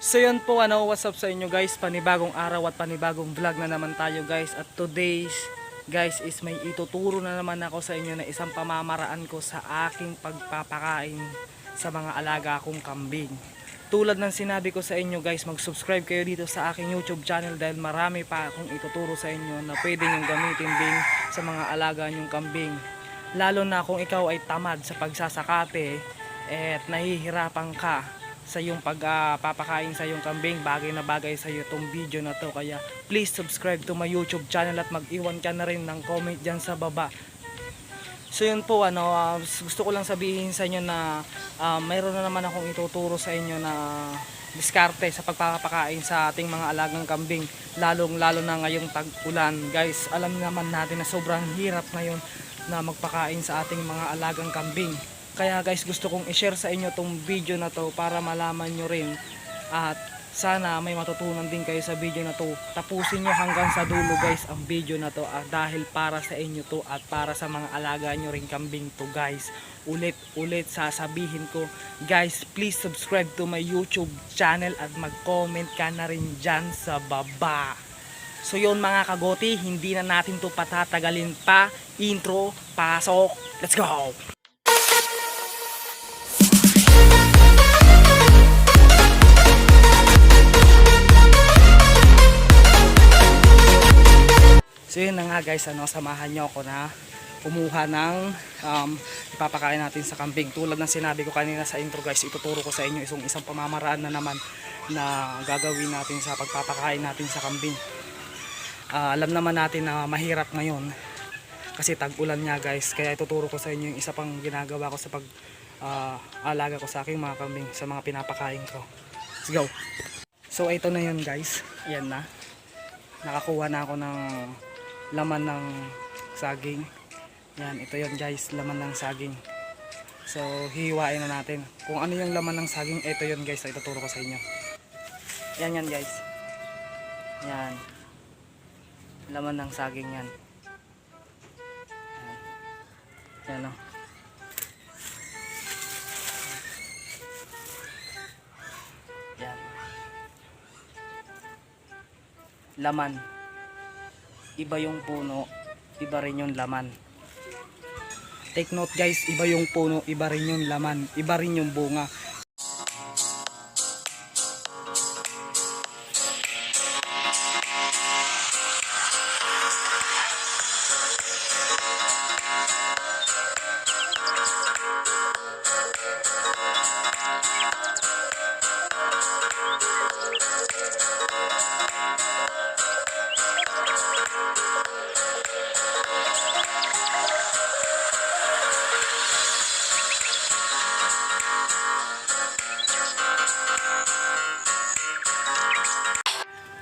So yun po, what's up sa inyo guys, panibagong araw at panibagong vlog na naman tayo guys. At today's guys is may ituturo na naman ako sa inyo na isang pamamaraan ko sa aking pagpapakain sa mga alaga kong kambing. Tulad ng sinabi ko sa inyo guys, mag-subscribe kayo dito sa aking YouTube channel dahil marami pa akong ituturo sa inyo na pwede nyong gamitin din sa mga alaga nyong kambing. Lalo na kung ikaw ay tamad sa pagsasakate at nahihirapan ka sa yung pagpapakain sa yung kambing, bagay na bagay sa iyo itong video na to. Kaya please subscribe to my YouTube channel at mag-iwan ka na rin ng comment dyan sa baba. So yun po, gusto ko lang sabihin sa inyo na mayroon na naman akong ituturo sa inyo na diskarte sa pagpapakain sa ating mga alagang kambing, lalo na ngayong tag-ulan guys. Alam naman natin na sobrang hirap ngayon na magpakain sa ating mga alagang kambing. Kaya guys, gusto kong i-share sa inyo tong video na to para malaman nyo rin at sana may matutunan din kayo sa video na to. Tapusin nyo hanggang sa dulo guys ang video na to dahil para sa inyo to at para sa mga alaga nyo rin kambing to guys. Ulit sasabihin ko guys, please subscribe to my YouTube channel at mag-comment ka na rin dyan sa baba. So yun mga kagoti, hindi na natin to patatagalin pa. Intro, pasok, let's go! So yun na nga guys, samahan nyo ako na kumuha ng ipapakain natin sa kambing. Tulad ng sinabi ko kanina sa intro guys, ituturo ko sa inyo isang pamamaraan na naman na gagawin natin sa pagpapakain natin sa kambing. Alam naman natin na mahirap ngayon kasi tag-ulan nga guys, kaya ituturo ko sa inyo yung isa pang ginagawa ko sa pag-alaga ko sa aking mga kambing, sa mga pinapakain ko. Let's go! So ito na yun guys, ayan na, nakakuha na ako ng laman ng saging. Yan, ito yun guys, laman ng saging. So hihiwain na natin kung ano yung laman ng saging. Ito yun guys, ituturo ko sa inyo. Yan guys, yan, laman ng saging yan. Yan o. Yan, laman. Iba yung puno, iba rin yung laman. Take note guys, iba yung puno, iba rin yung laman, iba rin yung bunga.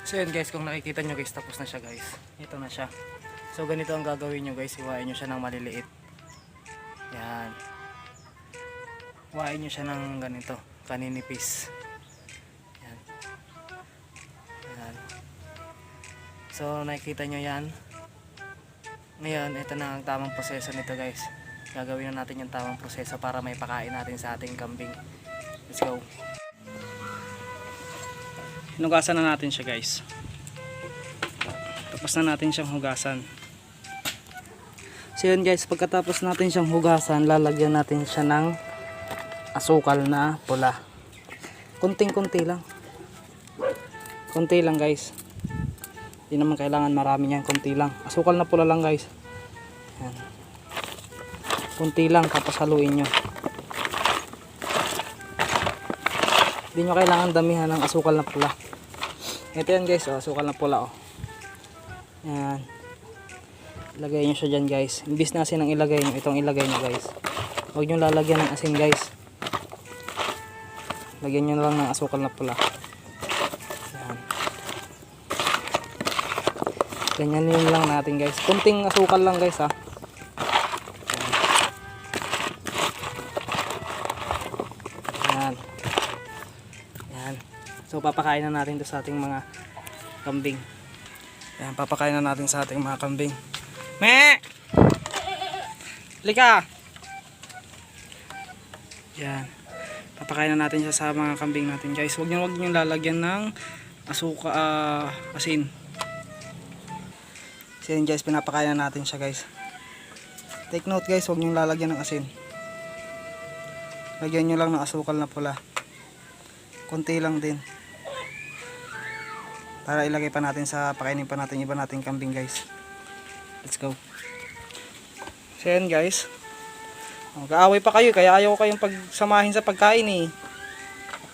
So yun guys, kung nakikita nyo guys, tapos na siya guys. Ito na siya. So ganito ang gagawin nyo guys, hiwain nyo siya ng maliliit. Yan. Hiwain nyo siya ng ganito, kaninipis. Yan. Yan. So nakikita nyo yan. Ngayon, ito na ang tamang proseso nito guys. Gagawin na natin yung tamang proseso para may pakain natin sa ating kambing. Let's go! Hinugasan na natin siya guys. Tapos na natin siyang hugasan. So yun guys, pagkatapos natin siyang hugasan, lalagyan natin siya ng asukal na pula. Kunting-kunti lang. Kunti lang guys. Hindi naman kailangan marami niyan, kunti lang. Asukal na pula lang guys. Yan. Kunti lang, tapos haluin nyo. Hindi nyo kailangan damihan ng asukal na pula. Ito yan guys, asukal na pula. Yan. Ilagay nyo siya dyan guys. Imbis na asin ang ilagay nyo, itong ilagay nyo guys. Huwag nyo lalagyan ng asin guys. Lagyan nyo na lang ng asukal na pula. Yan. Ganyan yun lang natin guys. Kunting asukal lang guys ha. Yan. Yan. So papakain na natin to sa ating mga kambing. Yan, papakain na natin sa ating mga kambing. Me! Lika! Yan. Papakain na natin siya sa mga kambing natin guys. Huwag niyo lalagyan ng asin. So yun guys, pinapakain na natin siya guys. Take note guys, huwag niyo lalagyan ng asin. Lagyan niyo lang ng asukal na pula. Konti lang din. Para ilagay pa natin sa pakainin pa natin iba nating kambing guys. Let's go. So yun guys. Nag-aaway pa kayo, kaya ayaw ko kayong pagsamahin sa pagkain eh.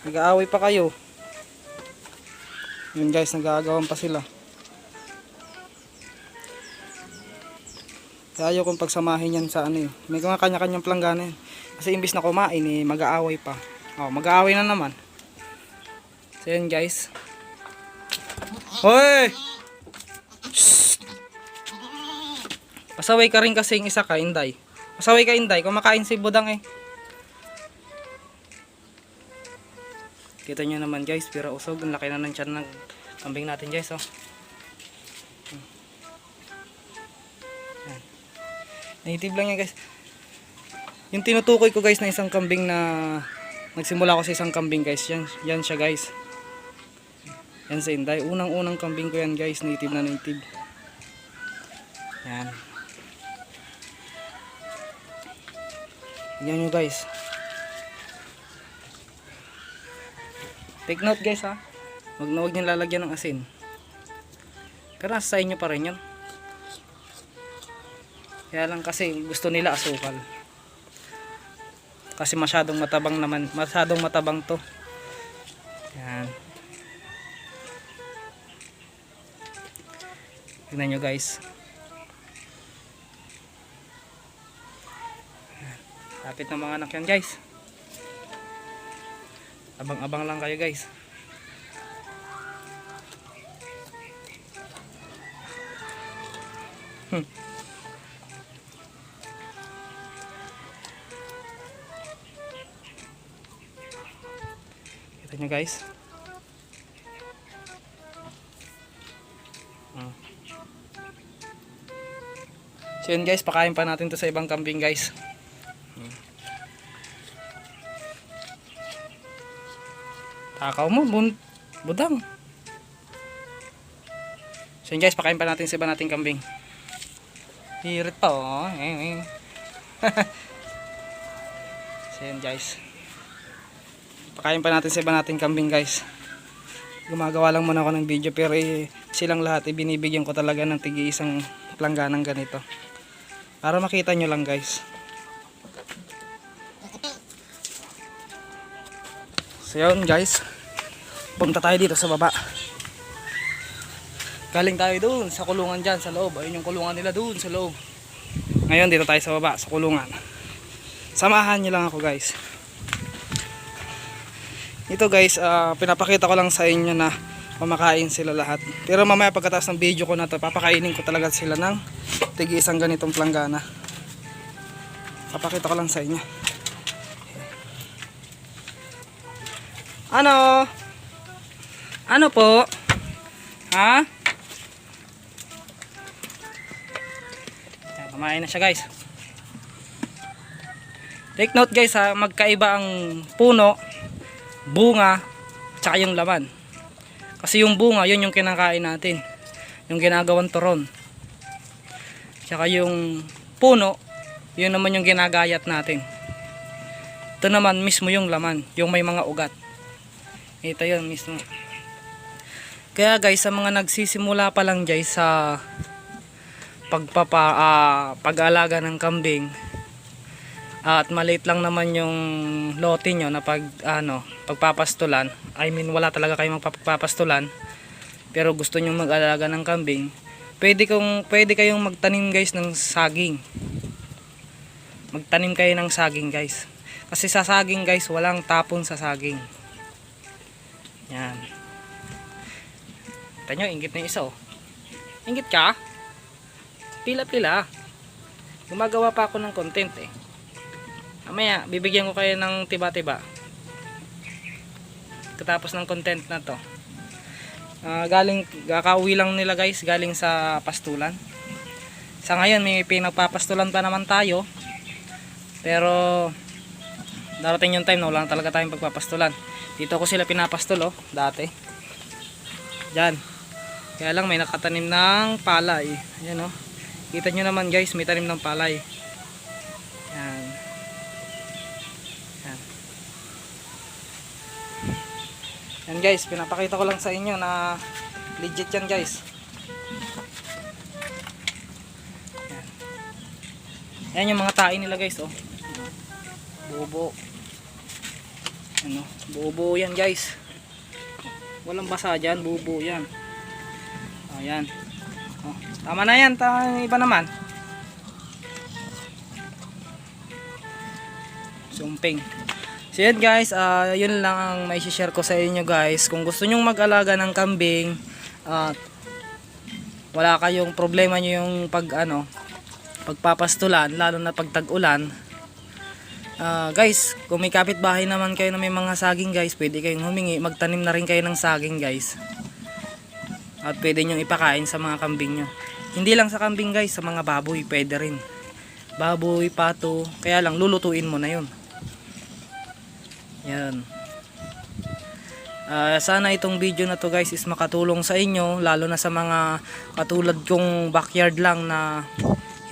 Nag-aaway pa kayo. Yun guys, nag-aagawan pa sila. Kaya ayaw kong pagsamahin yan sa ano eh. May mga kanya-kanyang planggana eh. Kasi imbis na kumain eh, mag-aaway pa. Mag-aaway na naman. So yun guys. Hoy! Shhh! Pasaway ka rin kasing isa ka, Inday. Pasaway ka, Inday. Kumakain si Budang eh. Kita nyo naman guys, pira usog. Ang laki na ng tiyan ng kambing natin guys. Oh. Yan. Native lang yan guys. Yung tinutukoy ko guys na isang kambing na nagsimula ko sa isang kambing guys. Yan siya guys. Yan si Inday. Unang-unang kambing ko yan guys. Native na native. Yan. Tignan nyo guys. Take note guys ha. Huwag nyo lalagyan ng asin. Pero nasa sa inyo pa rin yun. Kaya lang kasi gusto nila asukal. Kasi masyadong matabang naman. Masyadong matabang to. Yan. Tignan nyo guys. Lapit ng mga anak yan guys. Abang-abang lang kayo guys. Kita nyo guys. So yun guys, pakain pa natin to sa ibang kambing guys. Takaw mo, Budang. So yun guys, pakain pa natin sa iba nating kambing. Hirit pa oh. So yun guys. Pakain pa natin sa iba nating kambing guys. Gumagawa lang muna ako ng video pero silang lahat binibigyan ko talaga ng tig-iisang plangganang ganito. Para makita nyo lang guys. So yun guys, punta tayo dito sa baba. Galing tayo doon sa kulungan dyan sa loob. Ayun yung kulungan nila doon sa loob. Ngayon dito tayo sa baba sa kulungan. Samahan nyo lang ako guys. Ito guys, pinapakita ko lang sa inyo na mamakain sila lahat. Pero mamaya pagkatapos ng video ko na to, papakainin ko talaga sila ng tig-isang ganitong planggana. Papakita ko lang sa inyo. Ano? Ano po? Ha? Kumain na siya guys. Take note guys ha, magkaiba ang puno, bunga, tsaka yung laman. Kasi yung bunga, yun yung kinakain natin. Yung ginagawang turon. Tsaka yung puno, yun naman yung ginagayat natin. Ito naman mismo yung laman, yung may mga ugat. Ito yun mismo. Kaya guys, sa mga nagsisimula pa lang guys sa pag-alaga ng kambing, at maliit lang naman yung lote nyo na pagpapastulan, I mean wala talaga kayong magpapastulan, pero gusto nyo mag-alaga ng kambing, pwede kayong magtanim guys ng saging. Magtanim kayo ng saging guys. Kasi sa saging guys, walang tapon sa saging. Yan. Kita nyo, ingit na yung isa oh. Ingit ka? Pila-pila. Gumagawa pa ako ng content eh. Mamaya, bibigyan ko kayo ng tiba-tiba. Katapos ng content na to. Kakauwi lang nila guys, galing sa pastulan. Sa ngayon, may pinagpapastulan pa naman tayo. Pero, darating yung time na wala na talaga tayong pagpapastulan. Dito ko sila pinapastol oh, dati. Diyan. Kaya lang may nakatanim ng palay. Ayan oh. Kita nyo naman guys, may tanim ng palay. Yan. Yan. Yan guys, pinapakita ko lang sa inyo na legit yan guys. Yan. Yan yung mga tae nila guys oh. Buo-buo. Ano, buo-buo yan guys. Walang basa dyan, buo-buo yan. Ayan. Oh, tama na yan, iba naman. Sumping. So yan guys, yun lang ang may share ko sa inyo guys. Kung gusto nyong mag-alaga ng kambing at wala kayong problema nyo yung pagpapastulan, lalo na pag tag-ulan, guys, kung may kapitbahay naman kayo na may mga saging guys, pwede kayong humingi, magtanim na rin kayo ng saging guys. At pwede nyong ipakain sa mga kambing nyo. Hindi lang sa kambing guys, sa mga baboy pwede rin. Baboy, pato, kaya lang lulutuin mo na yun. Yan. Sana itong video na to guys is makatulong sa inyo, lalo na sa mga katulad kong backyard lang na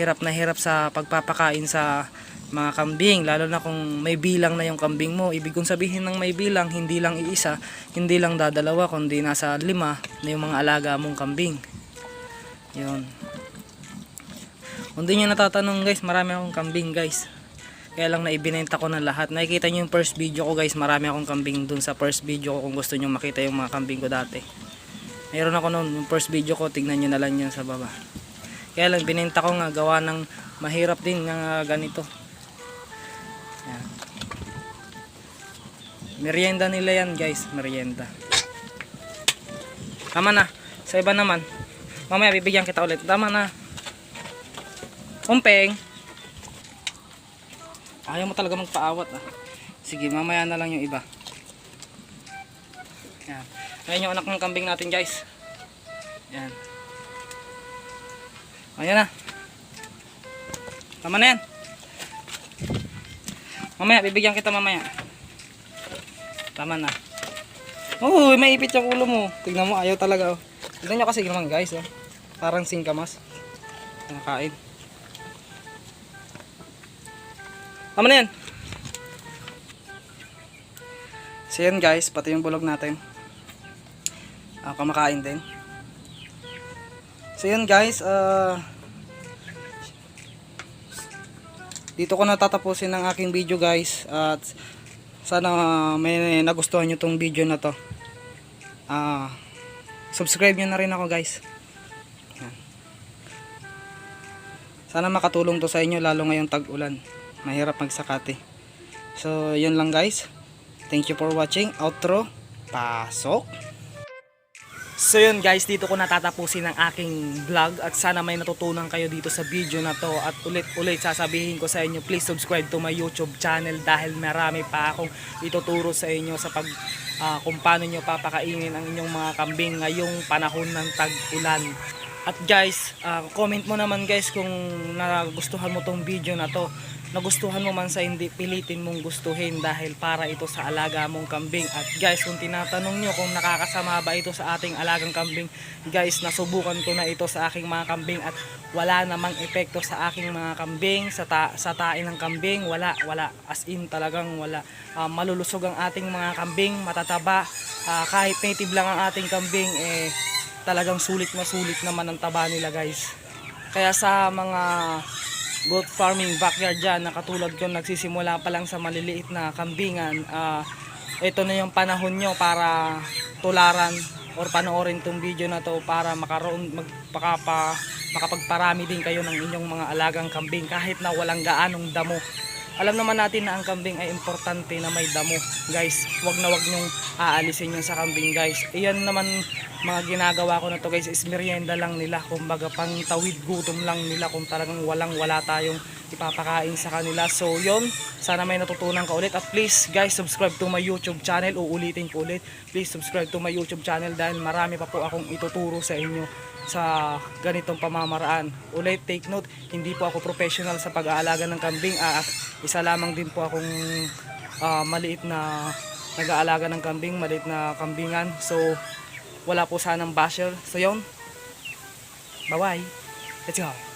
hirap sa pagpapakain sa mga kambing, lalo na kung may bilang na yung kambing mo. Ibig kong sabihin ng may bilang, hindi lang iisa, hindi lang dadalawa, kundi nasa 5 na yung mga alaga mong kambing. Yun. Kung di nyo natatanong guys, marami akong kambing guys. Kaya lang naibinenta ko na lahat. Nakikita nyo yung first video ko guys, marami akong kambing dun sa first video ko. Kung gusto nyo makita yung mga kambing ko dati, mayroon ako noon, yung first video ko, tignan nyo na lang yan sa baba. Kaya lang binenta ko nga, gawa ng mahirap din nga ganito. Yan. Merienda nila yan guys, merienda. Tama na, sa iba naman mamaya bibigyan kita ulit. Tama na. Kumpeng, ayaw mo talaga magpaawat ah. Sige, mamaya na lang yung iba. Yan. Ayan yung anak ng kambing natin guys. Yan. Ayan na. Tama na yan. Mamaya, bibigyan kita mamaya. Tama na. Oh, may ipit yung ulo mo. Tignan mo, ayaw talaga oh. Tignan nyo kasi naman guys oh. Parang singkamas. Nakakain. Tama na yan. So yan guys, pati yung bulog natin. Kumakain din. So yan guys, dito ko natatapusin ang aking video guys. At sana may nagustuhan nyo tong video na to. Subscribe nyo na rin ako guys. Sana makatulong to sa inyo, lalo ngayong tag-ulan. Mahirap magsakate. So yun lang guys. Thank you for watching. Outro. Pasok. So yun guys, dito ko natatapusin ang aking vlog. At sana may natutunan kayo dito sa video na to. At ulit sasabihin ko sa inyo, please subscribe to my YouTube channel. Dahil marami pa akong ituturo sa inyo sa kung paano nyo papakainin ang inyong mga kambing ngayong panahon ng tag-ulan. At guys, comment mo naman guys kung nagustuhan mo tong video na to. Nagustuhan mo man sa hindi, pilitin mong gustuhin dahil para ito sa alaga mong kambing. At guys, kung tinatanong nyo kung nakakasama ba ito sa ating alagang kambing, guys, nasubukan ko na ito sa aking mga kambing at wala namang epekto sa aking mga kambing, sa tae ng kambing, wala, as in talagang wala. Malulusog ang ating mga kambing, matataba, kahit native lang ang ating kambing, talagang sulit na sulit naman ang taba nila guys. Kaya sa mga goat farming backyard dyan na katulad ko, nagsisimula pa lang sa maliliit na kambingan, ito na yung panahon nyo para tularan or panoorin tong video na to para makapagparami din kayo ng inyong mga alagang kambing kahit na walang gaanong damo. Alam naman natin na ang kambing ay importante na may damo guys. Wag na wag nyong aalisin yun sa kambing guys. Iyan naman mga ginagawa ko na to guys, is merienda lang nila, kumbaga pang tawid gutom lang nila kung talagang wala tayong ipapakain sa kanila. So yun, sana may natutunan ka ulit. At please guys, subscribe to my YouTube channel. Uulitin ko ulit, please subscribe to my YouTube channel dahil marami pa po akong ituturo sa inyo sa ganitong pamamaraan. Ulit, take note, hindi po ako professional sa pag-aalaga ng kambing. Isa lamang din po akong maliit na nag-aalaga ng kambing, maliit na kambingan. So wala po sanang basher. So yun, bye bye, let's go.